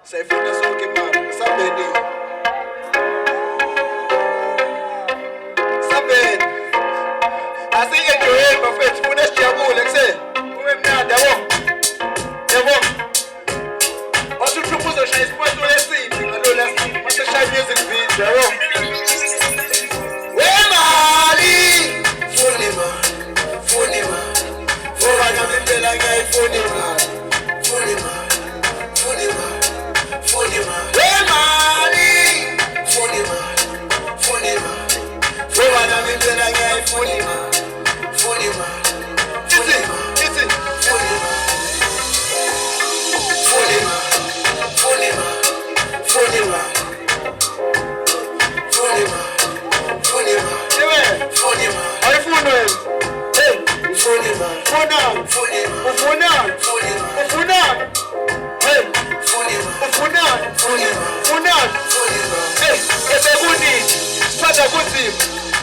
Sayifuna sonke mama, sambeni. Sambeni. Asike nje bafethu funa sijabule kuse. Kube mnandi yabo. Yabo. Wasuthu uzoshaya isipoto lesiphi ngalo lasi. Mase shaya music video yabo. Wemali. Funi ma. Ngoba nami impela ngiyayifuna imali. Funi ma.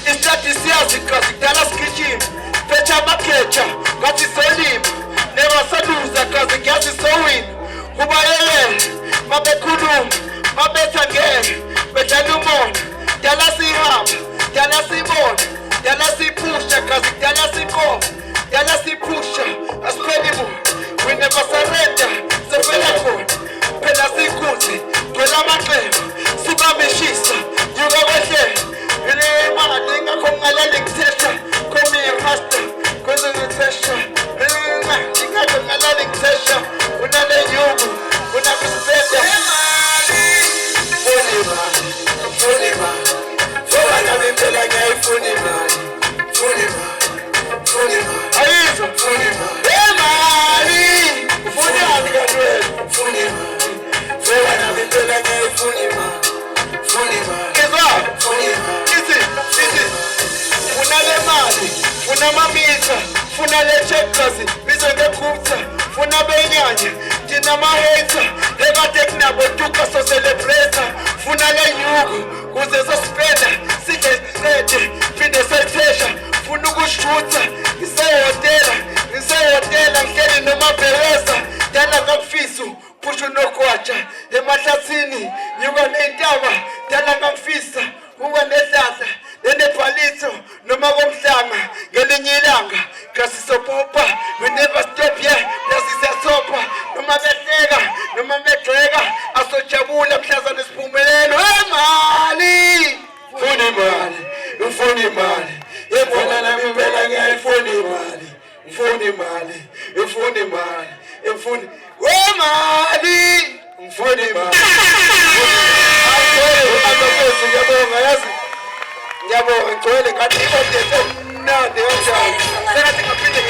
Isikhathi siyazikha sidala sigijima phetha amakheja ngathi solima newasaluza kaze ngiyazi sowina kubayelele mabekhuluma mabetha ngeke bedlala umona dala sihamba dala sibona dala siphusha kaze dala sinkoma dala siphusha asipheli bu we never surrender sefela khona phela sikuthi gcwele amaxeba sibambeshisa yuka kwehlelo Ninga kongalale ngitesha komi rasta koze ngitesha ninga kongalale ngitesha unale nyugu unakusebya funi mali fola na mbela ngayifuni mali ayizo funi mali kadwe funi mali fola na mbela ngayifuni mali Funa le mali, funa mamita, funa le checkers, bizo ngekutha, funa benyanye, dina maheta, leba tekna botuka so celebrate, funa le nyugu, kuze so spenda, sike ready, finde setesha, funa ukushuta, iseyotela, ngeli noma pereza, dala kamfisu, pushu nokwacha, emahlathini, nyuka nentaba, dala kamfisa, uwa nehlahla, nenepalitho noma komhlanga ngelinye ilanga kasisopopa we never stop yeah nasisasopa noma behleka noma begxeka asojabula mhlazana siphumelelo emali ufuna imali yebona nami impela ngiyayifuna imali ufuna imali ngifuna imali Ngiyabonga ngigcwele kanti kodwa mnandi kanjani sengathi ngaphinde